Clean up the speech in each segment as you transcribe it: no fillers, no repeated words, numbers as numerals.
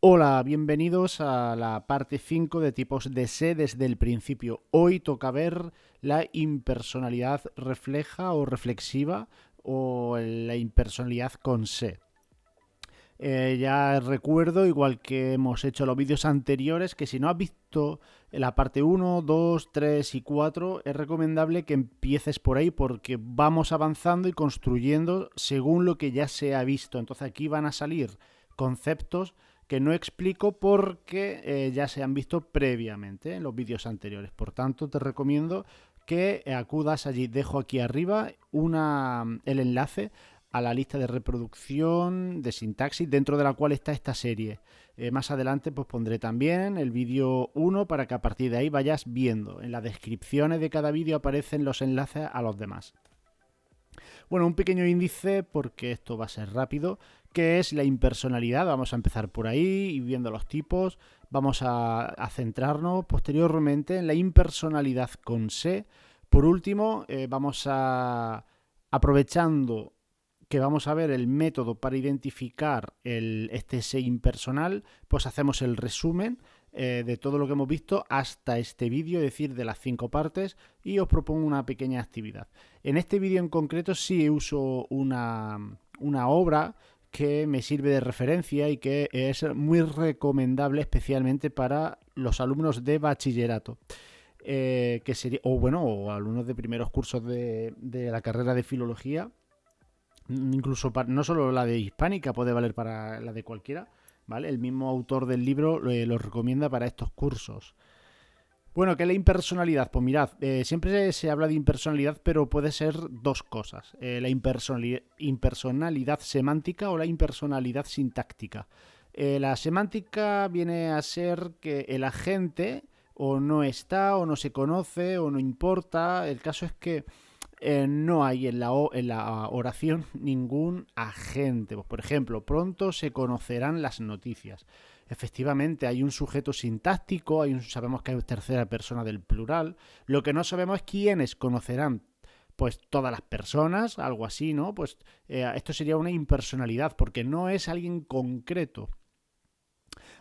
Hola, bienvenidos a la parte 5 de tipos de sé desde el principio. Hoy toca ver la impersonalidad refleja o reflexiva o la impersonalidad con sé. Ya recuerdo, igual que hemos hecho los vídeos anteriores, que si no has visto la parte 1, 2, 3 y 4, es recomendable que empieces por ahí porque vamos avanzando y construyendo según lo que ya se ha visto. Entonces aquí van a salir conceptos que no explico porque ya se han visto previamente en los vídeos anteriores. Por tanto, te recomiendo que acudas allí. Dejo aquí arriba el enlace a la lista de reproducción de sintaxis dentro de la cual está esta serie. Más adelante pues pondré también el vídeo 1 para que a partir de ahí vayas viendo. En las descripciones de cada vídeo aparecen los enlaces a los demás. Bueno, un pequeño índice, porque esto va a ser rápido, que es la impersonalidad. Vamos a empezar por ahí y viendo los tipos. Vamos a centrarnos posteriormente en la impersonalidad con sé. Por último, aprovechando que vamos a ver el método para identificar este sé impersonal, pues hacemos el resumen de todo lo que hemos visto hasta este vídeo, es decir, de las 5 partes, y os propongo una pequeña actividad. En este vídeo en concreto sí uso una obra que me sirve de referencia y que es muy recomendable especialmente para los alumnos de bachillerato. Que sería, o alumnos de primeros cursos de la carrera de filología, incluso no solo la de hispánica, puede valer para la de cualquiera, ¿vale? El mismo autor del libro lo recomienda para estos cursos. Bueno, ¿qué es la impersonalidad? Pues mirad, siempre se habla de impersonalidad, pero puede ser dos cosas. La impersonalidad semántica o la impersonalidad sintáctica. La semántica viene a ser que el agente o no está, o no se conoce, o no importa. El caso es que no hay en la oración ningún agente. Pues, por ejemplo, pronto se conocerán las noticias. Efectivamente, hay un sujeto sintáctico, sabemos que hay tercera persona del plural. Lo que no sabemos es quiénes conocerán. Pues todas las personas, algo así, ¿no? Pues esto sería una impersonalidad, porque no es alguien concreto.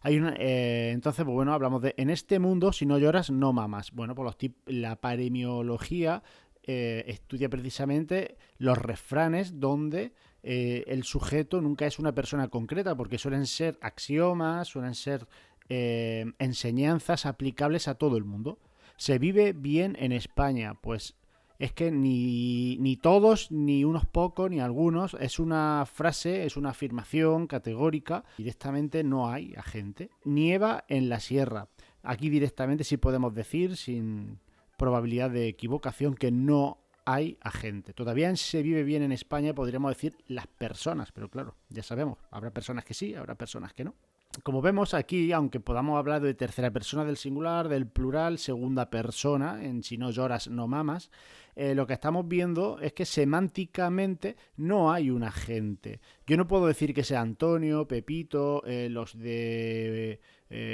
Entonces, pues bueno, hablamos de en este mundo, si no lloras, no mamas. Bueno, pues la paremiología estudia precisamente los refranes donde el sujeto nunca es una persona concreta, porque suelen ser axiomas, suelen ser enseñanzas aplicables a todo el mundo. ¿Se vive bien en España? Pues es que ni todos, ni unos pocos, ni algunos, es una frase, es una afirmación categórica. Directamente no hay agente. Nieva en la sierra. Aquí directamente sí podemos decir, sin probabilidad de equivocación, que no hay agente. Todavía se vive bien en España, podríamos decir las personas, pero claro, ya sabemos, habrá personas que sí, habrá personas que no. Como vemos aquí, aunque podamos hablar de tercera persona del singular, del plural, segunda persona, en si no lloras, no mamas, lo que estamos viendo es que semánticamente no hay un agente. Yo no puedo decir que sea Antonio, Pepito, los de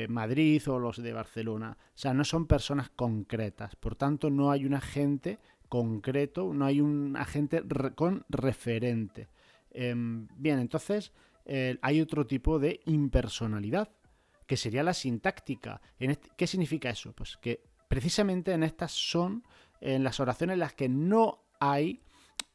Madrid o los de Barcelona. O sea, no son personas concretas. Por tanto, no hay un agente concreto, no hay un agente con referente. Bien, entonces hay otro tipo de impersonalidad, que sería la sintáctica. ¿Qué significa eso? Pues que precisamente en estas son en las oraciones en las que no hay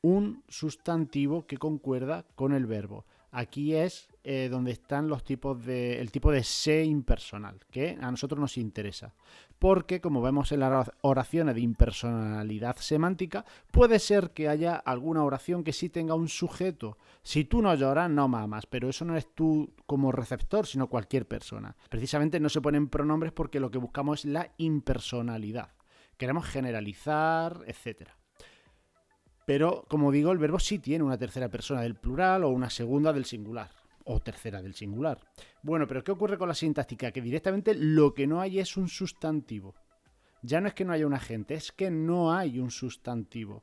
un sustantivo que concuerda con el verbo. Aquí es donde están el tipo de sé impersonal, que a nosotros nos interesa. Porque, como vemos en las oraciones de impersonalidad semántica, puede ser que haya alguna oración que sí tenga un sujeto. Si tú no lloras, no mamas, pero eso no es tú como receptor, sino cualquier persona. Precisamente no se ponen pronombres porque lo que buscamos es la impersonalidad. Queremos generalizar, etcétera. Pero, como digo, el verbo sí tiene una tercera persona del plural o una segunda del singular. O tercera del singular. Bueno, pero ¿qué ocurre con la sintáctica? Que directamente lo que no hay es un sustantivo. Ya no es que no haya un agente, es que no hay un sustantivo.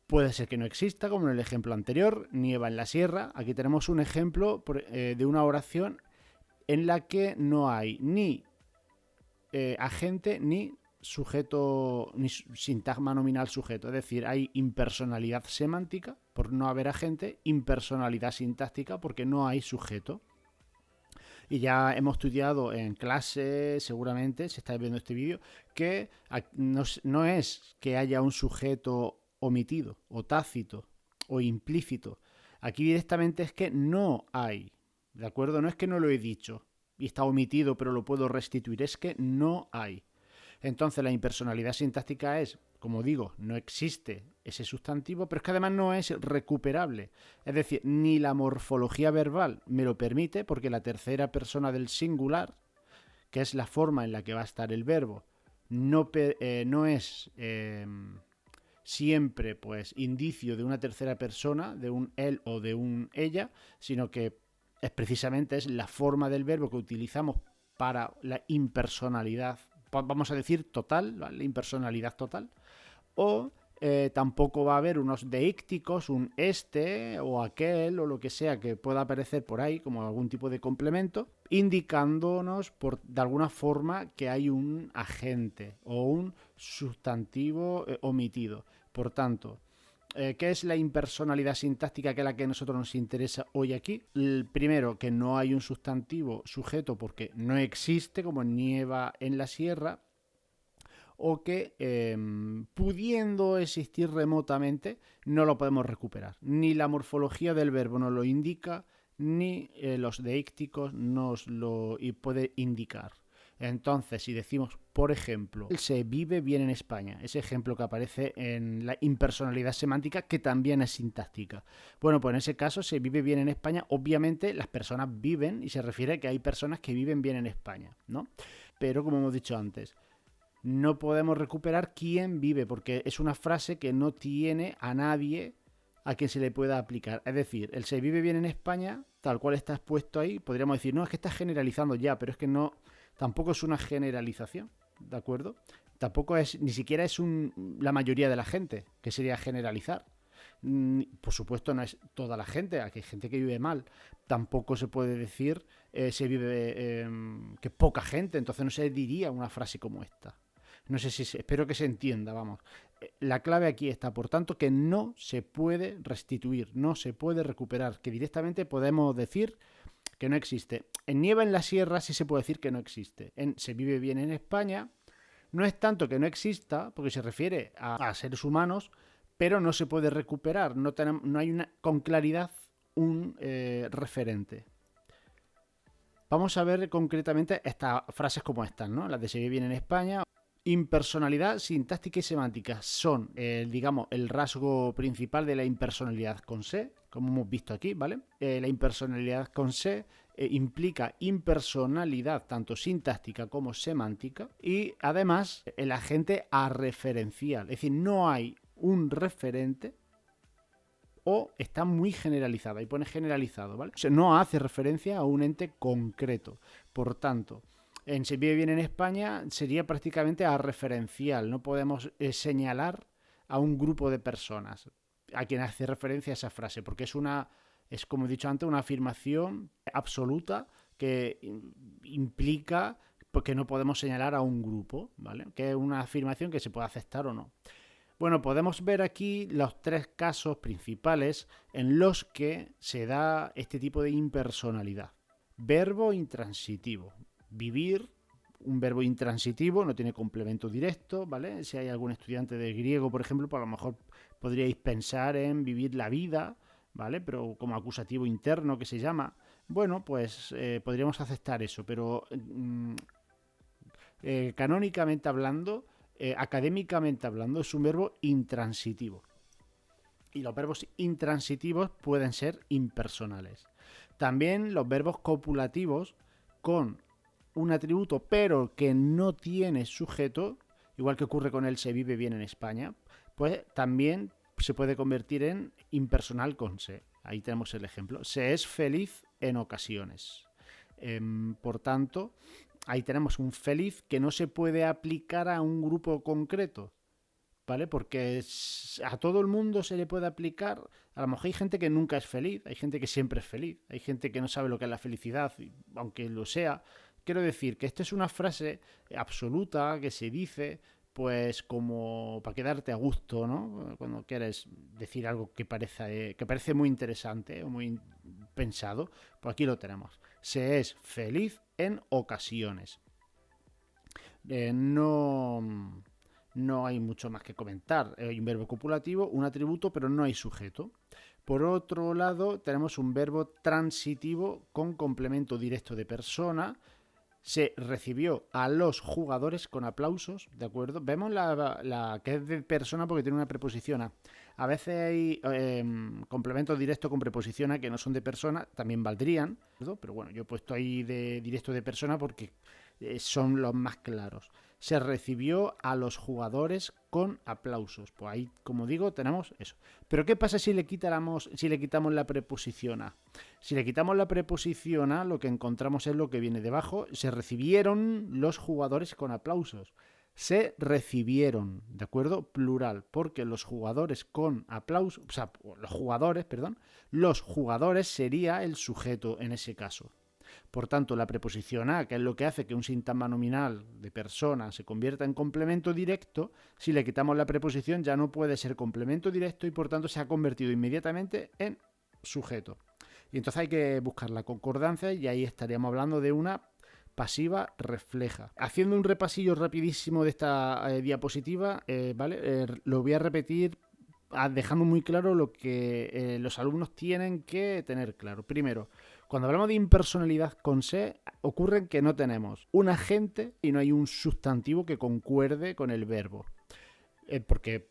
Puede ser que no exista, como en el ejemplo anterior, nieva en la sierra. Aquí tenemos un ejemplo de una oración en la que no hay ni agente ni sujeto, ni sintagma nominal sujeto. Es decir, hay impersonalidad semántica por no haber agente, impersonalidad sintáctica porque no hay sujeto. Y ya hemos estudiado en clase, seguramente, si estáis viendo este vídeo, que no es que haya un sujeto omitido o tácito o implícito. Aquí directamente es que no hay, ¿de acuerdo? No es que no lo he dicho y está omitido pero lo puedo restituir, es que no hay. Entonces la impersonalidad sintáctica es, como digo, no existe ese sustantivo, pero es que además no es recuperable. Es decir, ni la morfología verbal me lo permite, porque la tercera persona del singular, que es la forma en la que va a estar el verbo, no es siempre pues indicio de una tercera persona, de un él o de un ella, sino que precisamente es la forma del verbo que utilizamos para la impersonalidad, vamos a decir total, ¿vale? La impersonalidad total, o tampoco va a haber unos deícticos, un este o aquel o lo que sea que pueda aparecer por ahí como algún tipo de complemento, indicándonos de alguna forma que hay un agente o un sustantivo omitido. Por tanto, ¿qué es la impersonalidad sintáctica, que es la que a nosotros nos interesa hoy aquí? El primero, que no hay un sustantivo sujeto porque no existe, como nieva en la sierra, o que pudiendo existir remotamente no lo podemos recuperar. Ni la morfología del verbo nos lo indica, ni los deícticos nos lo puede indicar. Entonces, si decimos, por ejemplo, se vive bien en España, ese ejemplo que aparece en la impersonalidad semántica, que también es sintáctica. Bueno, pues en ese caso, se vive bien en España, obviamente las personas viven, y se refiere a que hay personas que viven bien en España, ¿no? Pero, como hemos dicho antes, no podemos recuperar quién vive, porque es una frase que no tiene a nadie a quien se le pueda aplicar. Es decir, el se vive bien en España, tal cual está expuesto ahí, podríamos decir, no, es que está generalizando ya, pero es que no, tampoco es una generalización, ¿de acuerdo? Tampoco es, ni siquiera es la mayoría de la gente, que sería generalizar. Por supuesto, no es toda la gente, aquí hay gente que vive mal. Tampoco se puede decir se vive que poca gente, entonces no se diría una frase como esta. No sé si espero que se entienda, vamos. La clave aquí está, por tanto, que no se puede restituir, no se puede recuperar, que directamente podemos decir que no existe. En nieva en la sierra sí se puede decir que no existe. Se vive bien en España. No es tanto que no exista, porque se refiere a seres humanos, pero no se puede recuperar. No hay con claridad un referente. Vamos a ver concretamente estas frases como estas, ¿no? Las de se vive bien en España. Impersonalidad sintáctica y semántica son, digamos, el rasgo principal de la impersonalidad con se, como hemos visto aquí, ¿vale? La impersonalidad con se implica impersonalidad tanto sintáctica como semántica y además el agente arreferencial, es decir, no hay un referente o está muy generalizado, ahí pone generalizado, ¿vale? O sea, no hace referencia a un ente concreto, por tanto, en Se vive bien en España sería prácticamente arreferencial. No podemos señalar a un grupo de personas a quien hace referencia a esa frase, porque es como he dicho antes, una afirmación absoluta que implica que no podemos señalar a un grupo, ¿vale? Que es una afirmación que se puede aceptar o no. Bueno, podemos ver aquí los tres casos principales en los que se da este tipo de impersonalidad. Verbo intransitivo. Vivir, un verbo intransitivo, no tiene complemento directo, ¿vale? Si hay algún estudiante de griego, por ejemplo, pues a lo mejor podríais pensar en vivir la vida, ¿vale? Pero como acusativo interno que se llama. Bueno, pues podríamos aceptar eso, pero canónicamente hablando, académicamente hablando, es un verbo intransitivo. Y los verbos intransitivos pueden ser impersonales. También los verbos copulativos con un atributo pero que no tiene sujeto, igual que ocurre con el se vive bien en España, pues también se puede convertir en impersonal con se. Ahí tenemos el ejemplo. Se es feliz en ocasiones. Por tanto, ahí tenemos un feliz que no se puede aplicar a un grupo concreto, ¿vale? Porque a todo el mundo se le puede aplicar. A lo mejor hay gente que nunca es feliz, hay gente que siempre es feliz, hay gente que no sabe lo que es la felicidad, aunque lo sea. Quiero decir que esta es una frase absoluta que se dice pues como para quedarte a gusto, ¿no? Cuando quieres decir algo que parece muy interesante o muy pensado, pues aquí lo tenemos. Se es feliz en ocasiones. No hay mucho más que comentar. Hay un verbo copulativo, un atributo, pero no hay sujeto. Por otro lado, tenemos un verbo transitivo con complemento directo de persona. Se recibió a los jugadores con aplausos, ¿de acuerdo? Vemos la que es de persona porque tiene una preposición a. A veces hay complementos directos con preposición a que no son de persona, también valdrían, ¿no? Pero bueno, yo he puesto ahí de directo de persona porque son los más claros. Se recibió a los jugadores con aplausos. Pues ahí, como digo, tenemos eso. Pero ¿qué pasa si le quitamos la preposición a? Si le quitamos la preposición a, lo que encontramos es lo que viene debajo. Se recibieron los jugadores con aplausos. Se recibieron, ¿de acuerdo? Plural, porque los jugadores con aplausos, o sea, los jugadores sería el sujeto en ese caso. Por tanto, la preposición a, que es lo que hace que un sintagma nominal de persona se convierta en complemento directo, si le quitamos la preposición ya no puede ser complemento directo y por tanto se ha convertido inmediatamente en sujeto. Y entonces hay que buscar la concordancia y ahí estaríamos hablando de una pasiva refleja. Haciendo un repasillo rapidísimo de esta diapositiva, ¿vale? Lo voy a repetir dejando muy claro lo que los alumnos tienen que tener claro. Primero, cuando hablamos de impersonalidad con se, ocurre que no tenemos un agente y no hay un sustantivo que concuerde con el verbo. Porque,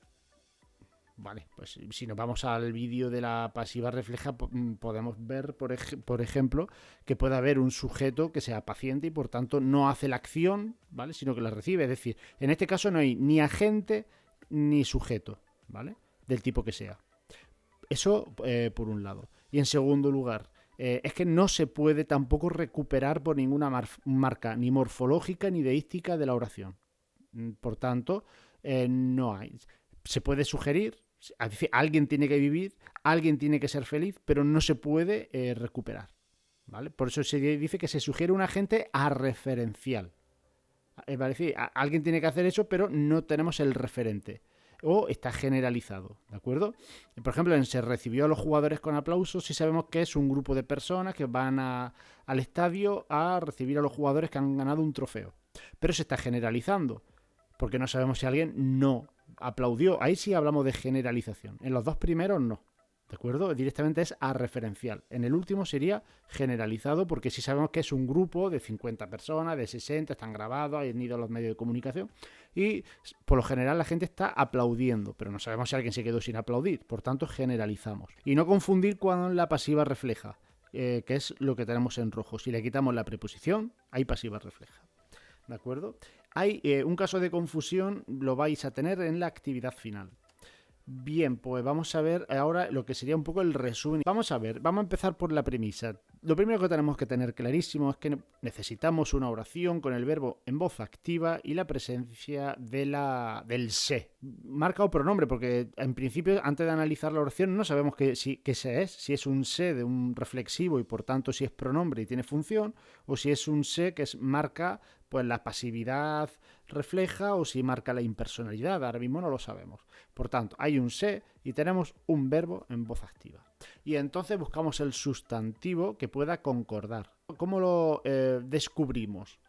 vale, pues si nos vamos al vídeo de la pasiva refleja, podemos ver, por ejemplo, que puede haber un sujeto que sea paciente y por tanto no hace la acción, ¿vale? Sino que la recibe. Es decir, en este caso no hay ni agente ni sujeto, ¿vale? Del tipo que sea. Eso por un lado. Y en segundo lugar, es que no se puede tampoco recuperar por ninguna marca ni morfológica ni deística de la oración. Por tanto, no hay. Se puede sugerir, es decir, alguien tiene que vivir, alguien tiene que ser feliz, pero no se puede recuperar, ¿vale? Por eso se dice que se sugiere un agente arreferencial. Vale, decir, alguien tiene que hacer eso, pero no tenemos el referente. O está generalizado, ¿de acuerdo? Por ejemplo, en se recibió a los jugadores con aplausos, si sabemos que es un grupo de personas que van al estadio a recibir a los jugadores que han ganado un trofeo. Pero se está generalizando, porque no sabemos si alguien no aplaudió. Ahí sí hablamos de generalización. En los dos primeros no. ¿De acuerdo? Directamente es arreferencial. En el último sería generalizado porque si sabemos que es un grupo de 50 personas, de 60, están grabados, han ido a los medios de comunicación y por lo general la gente está aplaudiendo, pero no sabemos si alguien se quedó sin aplaudir. Por tanto, generalizamos. Y no confundir con la pasiva refleja, que es lo que tenemos en rojo. Si le quitamos la preposición, hay pasiva refleja. ¿De acuerdo? Hay un caso de confusión, lo vais a tener en la actividad final. Bien, pues vamos a ver ahora lo que sería un poco el resumen. Vamos a empezar por la premisa. Lo primero que tenemos que tener clarísimo es que necesitamos una oración con el verbo en voz activa y la presencia del se. Marca o pronombre, porque en principio, antes de analizar la oración, no sabemos qué se es. Si es un se de un reflexivo y por tanto si es pronombre y tiene función, o si es un se que marca pues la pasividad refleja o si marca la impersonalidad. Ahora mismo no lo sabemos. Por tanto, hay un se y tenemos un verbo en voz activa. Y entonces buscamos el sustantivo que pueda concordar. ¿Cómo lo descubrimos?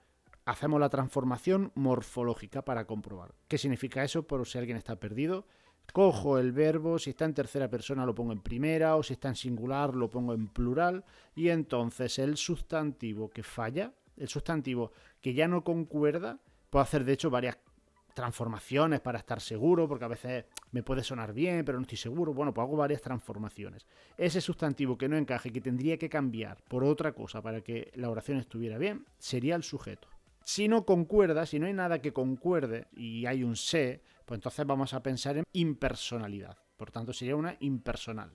Hacemos la transformación morfológica para comprobar. ¿Qué significa eso? Por si alguien está perdido. Cojo el verbo, si está en tercera persona lo pongo en primera, o si está en singular lo pongo en plural, y entonces el sustantivo que falla, el sustantivo que ya no concuerda, puedo hacer de hecho varias transformaciones para estar seguro, porque a veces me puede sonar bien, pero no estoy seguro. Bueno, pues hago varias transformaciones. Ese sustantivo que no encaje, que tendría que cambiar por otra cosa para que la oración estuviera bien, sería el sujeto. Si no concuerda, si no hay nada que concuerde y hay un se, pues entonces vamos a pensar en impersonalidad. Por tanto, sería una impersonal.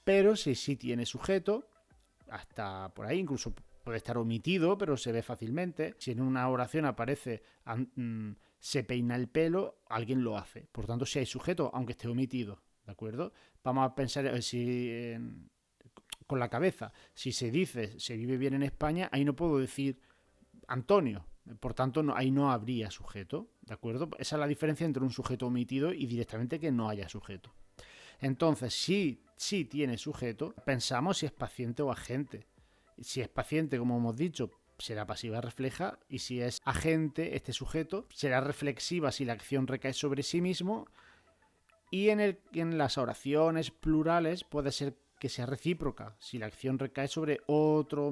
Pero si sí tiene sujeto, hasta por ahí, incluso puede estar omitido, pero se ve fácilmente. Si en una oración aparece se peina el pelo, alguien lo hace. Por tanto, si hay sujeto, aunque esté omitido, ¿de acuerdo? Vamos a pensar con la cabeza. Si se dice se vive bien en España, ahí no puedo decir Antonio. Por tanto, ahí no habría sujeto, ¿de acuerdo? Esa es la diferencia entre un sujeto omitido y directamente que no haya sujeto. Entonces, si tiene sujeto, pensamos si es paciente o agente. Si es paciente, como hemos dicho, será pasiva refleja, y si es agente, este sujeto, será reflexiva si la acción recae sobre sí mismo, y en las oraciones plurales puede ser que sea recíproca, si la acción recae sobre otro,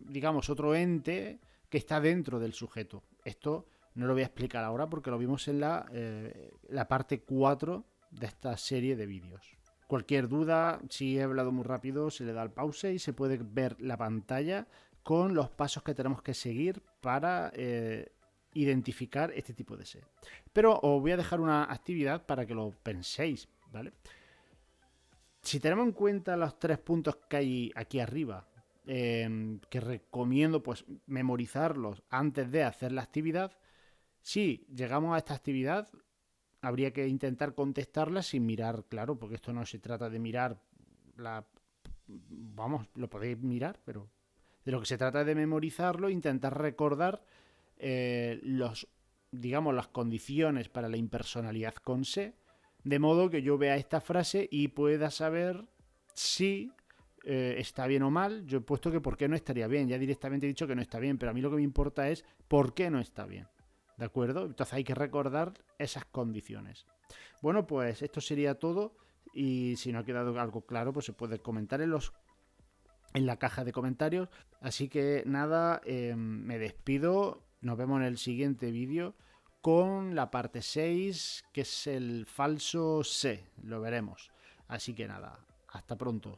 digamos, otro ente que está dentro del sujeto. Esto no lo voy a explicar ahora porque lo vimos en la parte 4 de esta serie de vídeos. Cualquier duda, si he hablado muy rápido, se le da al pause y se puede ver la pantalla con los pasos que tenemos que seguir para identificar este tipo de SE. Pero os voy a dejar una actividad para que lo penséis, ¿vale? Si tenemos en cuenta los 3 puntos que hay aquí arriba, que recomiendo pues memorizarlos antes de hacer la actividad, si llegamos a esta actividad, habría que intentar contestarla sin mirar, claro, porque esto no se trata de mirar vamos, lo podéis mirar, pero de lo que se trata es de memorizarlo, intentar recordar los, digamos, las condiciones para la impersonalidad con se, de modo que yo vea esta frase y pueda saber si está bien o mal. Yo he puesto que por qué no estaría bien, ya directamente he dicho que no está bien, pero a mí lo que me importa es por qué no está bien. ¿De acuerdo? Entonces hay que recordar esas condiciones. Bueno, pues esto sería todo. Y si no ha quedado algo claro, pues se puede comentar en la caja de comentarios. Así que nada, me despido. Nos vemos en el siguiente vídeo con la parte 6, que es el falso se. Lo veremos. Así que nada, hasta pronto.